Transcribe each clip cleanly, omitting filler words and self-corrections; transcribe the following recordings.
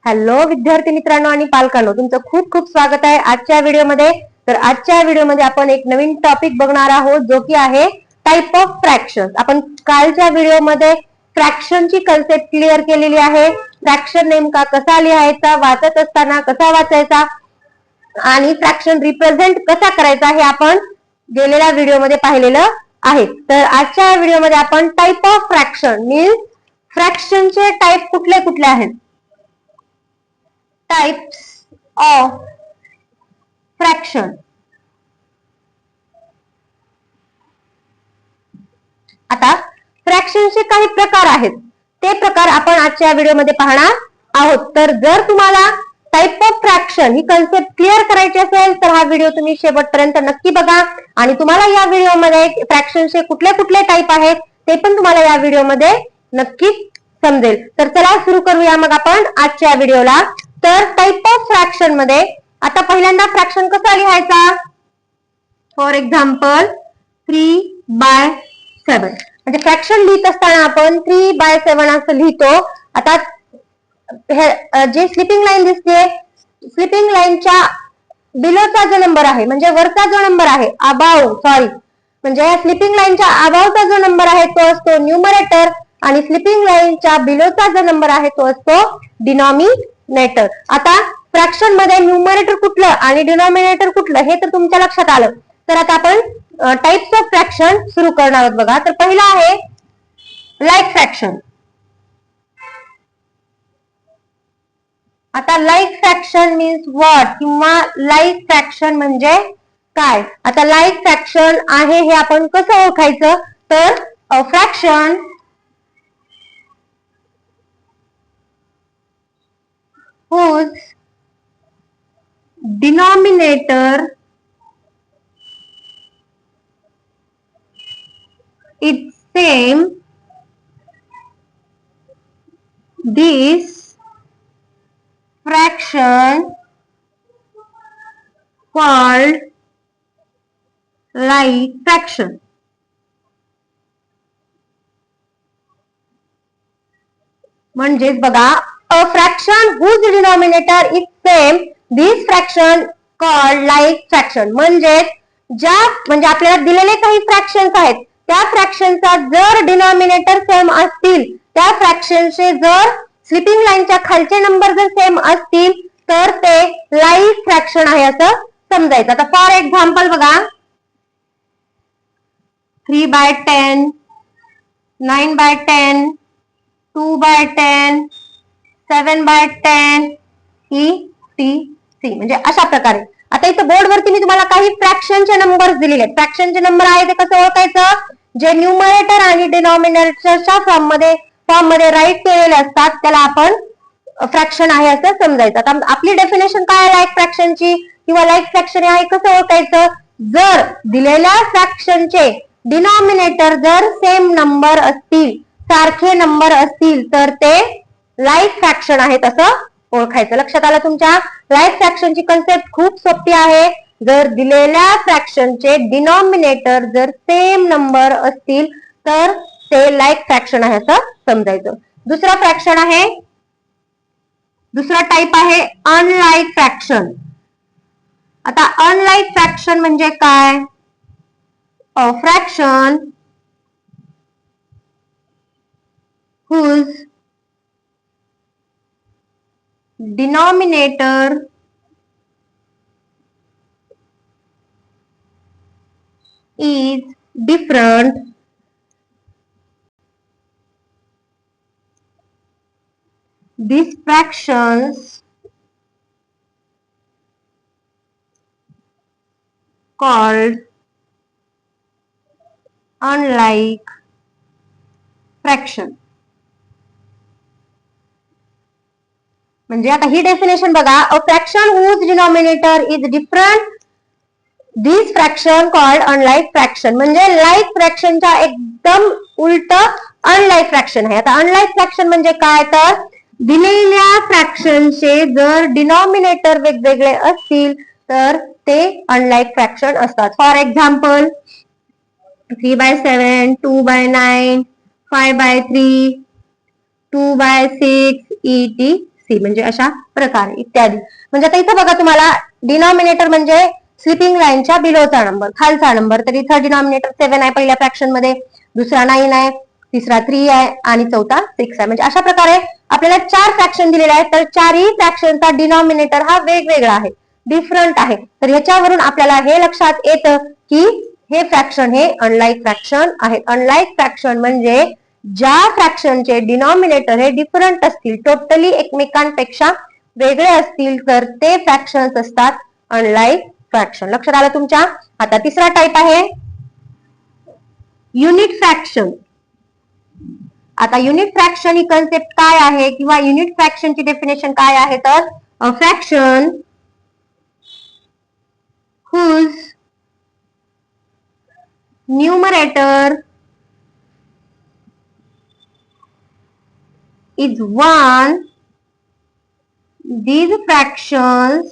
Hello विद्यार्थी मित्रांनो आणि पालकांनो, तुमचं खूप खूप स्वागत आहे आजच्या व्हिडिओमध्ये. तर आजच्या व्हिडिओमध्ये आपण एक नवीन टॉपिक बघणार आहोत, जो की आहे टाइप ऑफ फ्रॅक्शन. आपण कालच्या व्हिडिओमध्ये फ्रॅक्शनची कन्सेप्ट क्लिअर केलेली आहे. फ्रॅक्शन नेमका कसा लिहायचा, वाचत असताना कसा वाचायचा आणि फ्रॅक्शन रिप्रेझेंट कसा करायचा हे आपण गेलेल्या व्हिडिओमध्ये पाहिलेलं आहे. तर आजच्या व्हिडिओमध्ये आपण टाइप ऑफ फ्रॅक्शन मीन्स फ्रॅक्शनचे टाइप कुठले कुठले आहेत, टाइप्स ऑफ फ्रॅक्शन. आता फ्रॅक्शनचे काही प्रकार आहेत, ते प्रकार आपण आजच्या व्हिडिओमध्ये पाहणार आहोत. तर जर तुम्हाला type of fraction he concept clear करायची असेल तर हा व्हिडिओ तुम्ही शेवटपर्यंत नक्की बघा आणि तुम्हाला या व्हिडिओमध्ये फ्रॅक्शनचे कुठले कुठले टाइप आहेत ते पण तुम्हाला या व्हिडिओमध्ये नक्कीच समजेल. तर चला सुरू करूया मग आपण आजच्या व्हिडिओला. तर टाइप ऑफ फ्रॅक्शन मध्ये आता पहिल्यांदा फ्रॅक्शन कसा लिहायचा, फॉर एक्झाम्पल 3/7. म्हणजे फ्रॅक्शन लिहित असताना आपण 3/7 असं लिहितो. आता जे स्लिपिंग लाईन दिसते, स्लिपिंग लाईनच्या बिलोचा जो नंबर आहे म्हणजे वरचा जो नंबर आहे, म्हणजे स्लिपिंग लाईनच्या अबावचा जो नंबर आहे तो असतो न्यूमरेटर आणि स्लिपिंग लाईनच्या बिलोचा जो नंबर आहे तो असतो डिनॉमिनेटर. आता फ्रॅक्शन मध्ये न्यूमरेटर कुठलं आणि डिनॉमिनेटर कुठलं हे तर तुमच्या लक्षात आलं. तर आता आपण टाइप्स ऑफ फ्रॅक्शन सुरू करणार आहोत. बघा, तर पहिला आहे लाईक फ्रॅक्शन. आता लाईक फ्रॅक्शन मीन्स व्हॉट किंवा लाईक फ्रॅक्शन म्हणजे काय. आता लाईक फ्रॅक्शन आहे हे आपण कसं ओळखायचं, तर fraction whose denominator is same, this fraction called like fraction. म्हणजेच बघा, a fraction whose denominator is same, this fraction called like fraction. म्हणजे आपल्याला दिलेले काही फ्रॅक्शन्स आहेत, त्या फ्रॅक्शनचा जर डिनॉमिनेटर सेम असतील, त्या फ्रॅक्शनचे जर स्लिपिंग लाईनच्या खालचे नंबर जर सेम असतील तर ते लाईक फ्रॅक्शन आहे असं समजायचं. आता फॉर एक्झाम्पल बघा, 3/10, 9/10, 2/10, 7/10 etc. म्हणजे अशा प्रकारे. आता इथं बोर्डवरती मी तुम्हाला काही फ्रॅक्शनचे नंबर दिलेले आहेत. फ्रॅक्शनचे नंबर आहे ते कसं ओळखायचं, जे न्यूमरेटर आणि डिनॉमिनेटरच्या फॉर्म मध्ये राईट केलेले असतात त्याला आपण फ्रॅक्शन आहे असं समजायचं. आता आपली डेफिनेशन काय आहे लाईक फ्रॅक्शनची किंवा लाईक फ्रॅक्शन आहे कसं ओळखायचं, जर दिलेल्या फ्रॅक्शनचे डिनॉमिनेटर जर सेम नंबर असतील, सारखे नंबर असतील तर ते लाईक फ्रॅक्शन आहेत असं ओळखायचं. लक्षात आलं तुमच्या. लाईक फ्रॅक्शनची कन्सेप्ट खूप सोपी आहे. जर दिलेल्या फ्रॅक्शनचे डिनॉमिनेटर जर सेम नंबर असतील तर ते लाईक फ्रॅक्शन आहे असं समजायचं. दुसरा टाइप आहे अनलाईक फ्रॅक्शन. आता अनलाईक फ्रॅक्शन म्हणजे काय, अ fraction whose denominator is different these fractions called unlike fraction. म्हणजे आता ही डेफिनेशन बघा, अ fraction whose denominator is different this fraction called unlike fraction. म्हणजे लाईक फ्रॅक्शनच्या एकदम उलट अनलाईक फ्रॅक्शन आहे. आता अनलाईक फ्रॅक्शन म्हणजे काय, तर दिलेल्या फ्रॅक्शनचे जर डिनॉमिनेटर वेगवेगळे असतील तर ते अनलाईक फ्रॅक्शन असतात. For example 3/7, 2/9, 5/3, 2/6 etc. सी म्हणजे अशा प्रकारे इत्यादी. म्हणजे आता इथं बघा तुम्हाला डिनॉमिनेटर म्हणजे स्लिपिंग लाईनच्या बिलोचा नंबर, खालचा नंबर. तर इथं डिनॉमिनेटर 7 आहे पहिल्या फ्रॅक्शन मध्ये, दुसरा 9 आहे, तिसरा 3 आहे आणि चौथा 6 आहे. म्हणजे अशा प्रकारे आपल्याला 4 फ्रॅक्शन दिलेले आहेत. तर चारही फ्रॅक्शनचा डिनॉमिनेटर हा वेगवेगळा आहे, डिफरंट आहे. तर ह्याच्यावरून आपल्याला हे लक्षात येतं की हे फ्रॅक्शन हे अनलाईक फ्रॅक्शन आहेत. अनलाईक फ्रॅक्शन म्हणजे ज्या फ्रॅक्शनचे डिनॉमिनेटर हे डिफरंट असतील, टोटली एकमेकांपेक्षा वेगळे असतील, तर ते फ्रॅक्शन्स असतात अनलाईक फ्रॅक्शन. लक्षात आलं तुमच्या? आता तिसरा टाइप आहे युनिट फ्रॅक्शन. आता युनिट फ्रॅक्शन ही कन्सेप्ट काय आहे किंवा युनिट फ्रॅक्शनची डेफिनेशन काय आहे, तर अ fraction whose numerator is 1, these fractions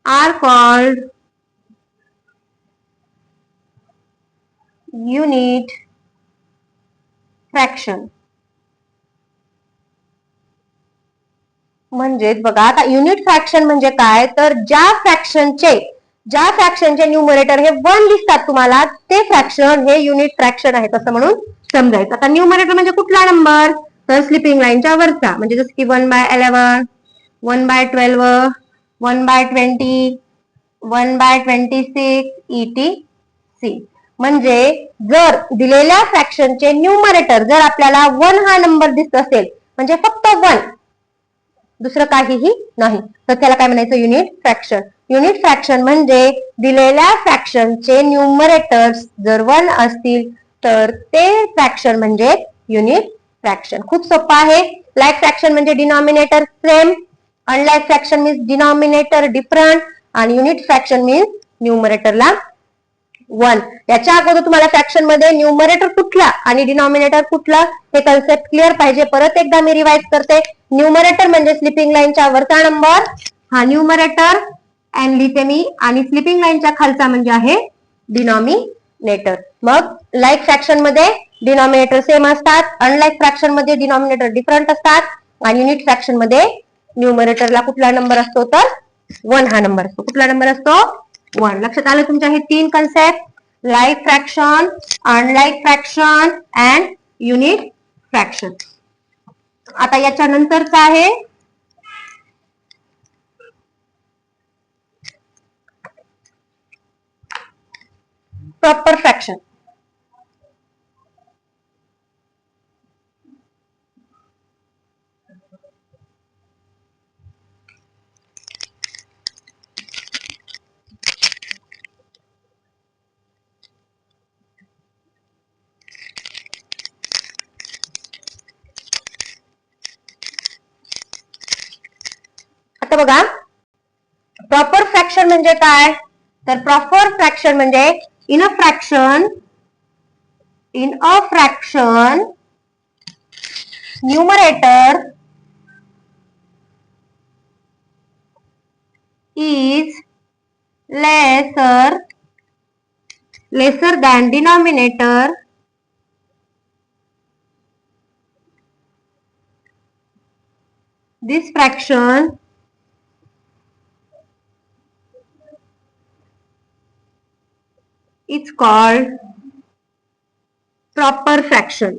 are called unit fraction. म्हणजे बघा आता युनिट फ्रॅक्शन म्हणजे काय, तर ज्या फ्रॅक्शनचे न्यूमरेटर हे 1 दिसतात तुम्हाला, ते फ्रॅक्शन हे युनिट फ्रॅक्शन आहे असं म्हणून समजायचं. आता न्यूमरेटर म्हणजे कुठला नंबर, तर स्लिपिंग लाईनच्या वरचा, म्हणजे जसं की 1/11, 1/12, 1/20, 1/26 ETC. म्हणजे जर दिलेल्या फ्रॅक्शनचे न्यूमरेटर जर आपल्याला 1 हा नंबर दिसत असेल, म्हणजे फक्त 1, दुसरं काहीही नाही, तर त्याला काय म्हणायचं, युनिट फ्रॅक्शन. युनिट फ्रॅक्शन म्हणजे दिलेल्या फ्रॅक्शनचे न्यूमरेटर्स जर 1 असतील तर ते फ्रॅक्शन म्हणजे युनिट फ्रॅक्शन. खूप सोपं आहे. लाईक फ्रॅक्शन म्हणजे denominator same, unlike fraction means denominator different आणि युनिट फ्रॅक्शन मीन्स न्यूमरेटरला 1. याच्या अगोदर तुम्हाला फ्रॅक्शन मध्ये न्यूमरेटर कुठला आणि डिनॉमिनेटर कुठला हे कन्सेप्ट क्लिअर पाहिजे. परत एकदा मी रिवाइज करते. न्यूमरेटर म्हणजे स्लिपिंग लाईनच्या वरचा नंबर, हा न्यूमरेटर एन लिहिते मी, आणि स्लिपिंग लाईनच्या खालचा म्हणजे आहे डिनॉमिनेटर. मग लाईक फ्रॅक्शन मध्ये डिनॉमिनेटर सेम असतात, अनलाईक फ्रॅक्शन मध्ये डिनॉमिनेटर डिफरंट असतात आणि युनिट फ्रॅक्शन मध्ये न्यूमरेटरला कुठला नंबर असतो, तर 1 हा नंबर असतो. कुठला नंबर असतो, 1. लक्षात आलं तुमच्या हे 3 concept, like fraction, unlike fraction and unit fraction. आता याच्या नंतरचा आहे प्रॉपर फ्रॅक्शन. आता बघा प्रॉपर फ्रॅक्शन म्हणजे काय, तर प्रॉपर फ्रॅक्शन म्हणजे in a fraction numerator is lesser than denominator this fraction is called proper fraction.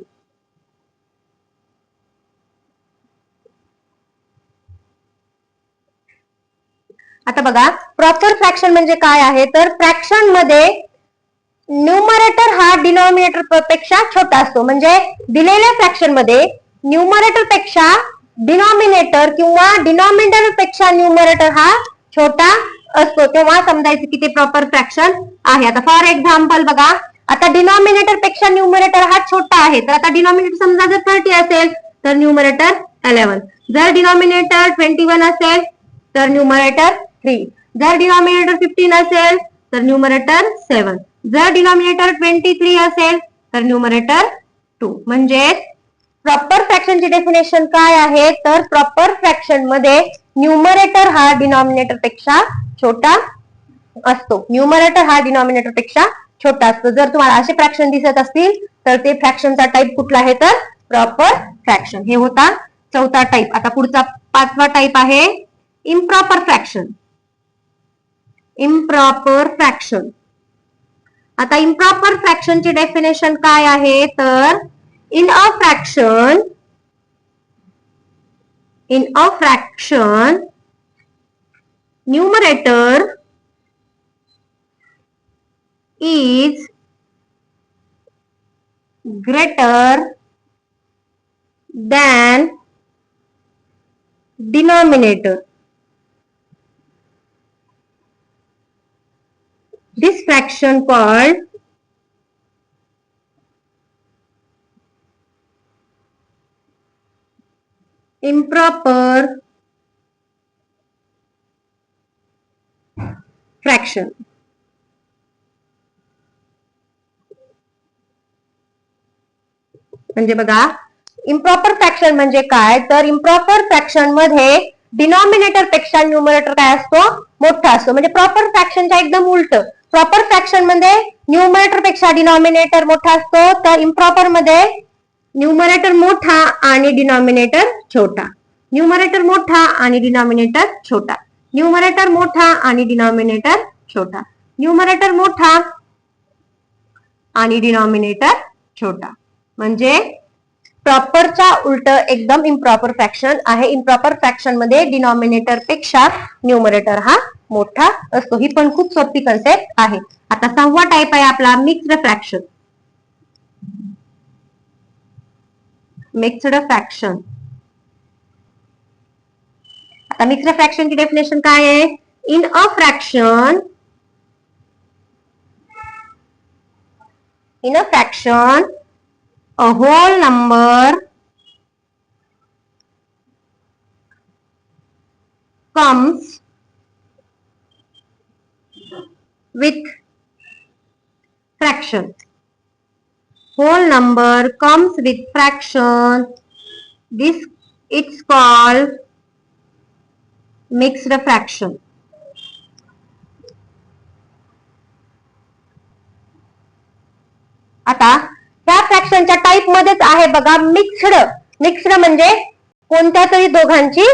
आता बघा प्रॉपर फ्रॅक्शन म्हणजे काय आहे, तर फ्रॅक्शन मध्ये न्यूमरेटर हा डिनॉमिनेटर पेक्षा छोटा असतो. म्हणजे दिलेल्या फ्रॅक्शन मध्ये न्यूमरेटर पेक्षा डिनॉमिनेटर किंवा डिनॉमिनेटर पेक्षा न्यूमरेटर हा छोटा असतो, तेव्हा समजायचं की ते प्रॉपर फ्रॅक्शन आहे. आता फॉर एक्झाम्पल बघा, आता डिनॉमिनेटर पेक्षा न्यूमरेटर हा छोटा आहे, तर आता डिनॉमिनेटर समजा जर 30 असेल तर न्यूमरेटर 11. जर डिनॉमिनेटर 21 असेल तर न्यूमरेटर 3. जर डिनॉमिनेटर 15 असेल तर न्यूमरेटर 7. जर डिनॉमिनेटर 23 असेल तर न्यूमरेटर 2. म्हणजे प्रॉपर फ्रॅक्शनची डेफिनेशन काय आहे, तर प्रॉपर फ्रॅक्शन मध्ये न्यूमरेटर हा डिनॉमिनेटर पेक्षा छोटा असतो. न्यूमरेटर हा डिनॉमिनेटर पेक्षा छोटा असतो. जर तुम्हाला असे फ्रॅक्शन दिसत असतील तर ते फ्रॅक्शनचा टाईप कुठला आहे तर प्रॉपर फ्रॅक्शन. हे होता चौथा टाईप. आता पुढचा पाचवा टाईप आहे इम्प्रॉपर फ्रॅक्शन. Improper fraction. आता इम्प्रॉपर फ्रॅक्शनची डेफिनेशन काय आहे तर in a fraction numerator is greater than denominator. This fraction called improper fraction. म्हणजे बघा इम्प्रॉपर फ्रॅक्शन म्हणजे काय तर इम्प्रॉपर फ्रॅक्शन मध्ये डिनॉमिनेटर पेक्षा न्यूमरेटर काय असतो मोठा असतो. म्हणजे प्रॉपर फ्रॅक्शनच्या एकदम उलट. प्रॉपर फ्रॅक्शन मध्ये न्यूमरेटर पेक्षा डिनॉमिनेटर मोठा असतो तर इम्प्रॉपर मध्ये न्यूमरेटर मोठा आणि डिनॉमिनेटर छोटा. न्यूमरेटर मोठा आणि डिनॉमिनेटर छोटा. न्यूमरेटर मोठा आणि डिनॉमिनेटर छोटा. न्यूमरेटर मोठा आणि डिनॉमिनेटर छोटा. म्हणजे प्रॉपरच्या उलट एकदम इम्प्रॉपर फ्रॅक्शन आहे. इम्प्रॉपर फ्रॅक्शन मध्ये डिनॉमिनेटर पेक्षा न्यूमरेटर हा मोठा असतो. ही पण खूप सोपी कन्सेप्ट आहे. आता सहावा टाइप आहे आपला मिक्स्ड फ्रॅक्शन. Mixed fraction. आता मिक्स्ड फ्रॅक्शनची डेफिनेशन काय आहे in a fraction a whole number comes with fraction. Whole number comes with fraction. This it's called mixed fraction. आता ह्या फ्रॅक्शनच्या टाइप मध्येच आहे बघा मिक्स्ड. मिक्स्ड म्हणजे कोणत्या तरी दोघांची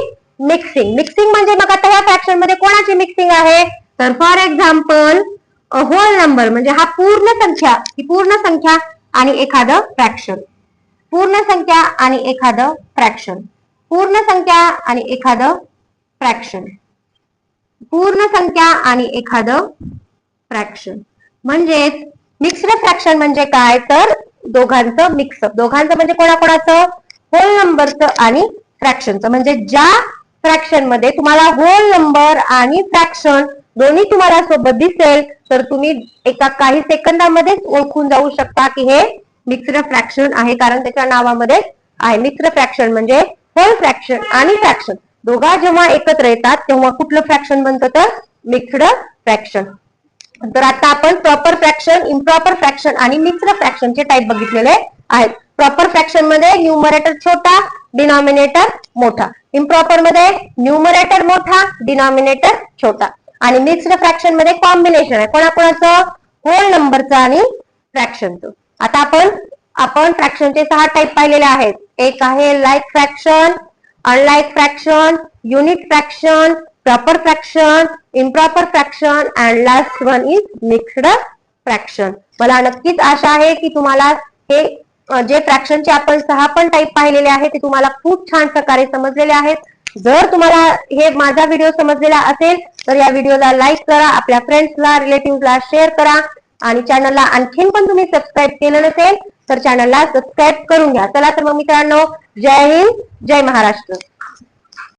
मिक्सिंग. मिक्सिंग म्हणजे मग आता ह्या फ्रॅक्शन मध्ये कोणाची मिक्सिंग आहे तर for example a whole number म्हणजे हा पूर्ण संख्या. ही पूर्ण संख्या आणि एखादं फ्रॅक्शन. पूर्ण संख्या आणि एखादं फ्रॅक्शन. पूर्ण संख्या आणि एखादं फ्रॅक्शन. पूर्ण संख्या आणि एखादं फ्रॅक्शन. म्हणजेच मिक्स्ड फ्रॅक्शन म्हणजे काय तर दोघांचं मिक्सअप. दोघांचं म्हणजे कोणाकोणाचं होल नंबरचं आणि फ्रॅक्शनचं. म्हणजे ज्या फ्रॅक्शन मध्ये तुम्हाला होल नंबर आणि फ्रॅक्शन दोन्ही तुम्हाला सोबत दिसेल तर तुम्ही एका काही सेकंदामध्येच ओळखून जाऊ शकता की हे मिक्स्ड फ्रॅक्शन आहे. कारण त्याच्या नावामध्ये आहे. मिक्स्ड फ्रॅक्शन म्हणजे होल फ्रॅक्शन आणि फ्रॅक्शन दोघा जेव्हा एकत्र येतात तेव्हा कुठलं फ्रॅक्शन बनतं तर मिक्स्ड फ्रॅक्शन. तर आता आपण प्रॉपर फ्रॅक्शन, इम्प्रॉपर फ्रॅक्शन आणि मिक्स्ड फ्रॅक्शनचे टाइप बघितलेले आहेत. प्रॉपर फ्रॅक्शन मध्ये न्यूमरेटर छोटा, डिनॉमिनेटर मोठा. इम्प्रॉपर मध्ये न्यूमरेटर मोठा, डिनॉमिनेटर छोटा. आणि मिक्स्ड फ्रॅक्शन मध्ये कॉम्बिनेशन आहे कोणाकोणाचं होल नंबरचं आणि फ्रॅक्शनचं. आता आपण फ्रॅक्शनचे 6 टाइप पाहिलेले आहेत. एक आहे like fraction, unlike fraction, unit fraction, proper fraction, improper fraction and last one is mixed fraction. मला नक्कीच आशा आहे की तुम्हाला हे जे फ्रॅक्शनचे आपण 6 पण टाइप पाहिलेले आहेत ते तुम्हाला खूप छान प्रकारे समजलेले आहेत. जर तुम्हाला हे माझा व्हिडिओ समजलेला असेल तर या व्हिडिओला लाईक करा, आपल्या फ्रेंड्सला, रिलेटिव्हला शेअर करा आणि चॅनलला आणखीन पण तुम्ही सबस्क्राईब केलं नसेल तर चॅनलला सबस्क्राईब करून घ्या. चला तर मग मित्रांनो, जय हिंद, जय महाराष्ट्र.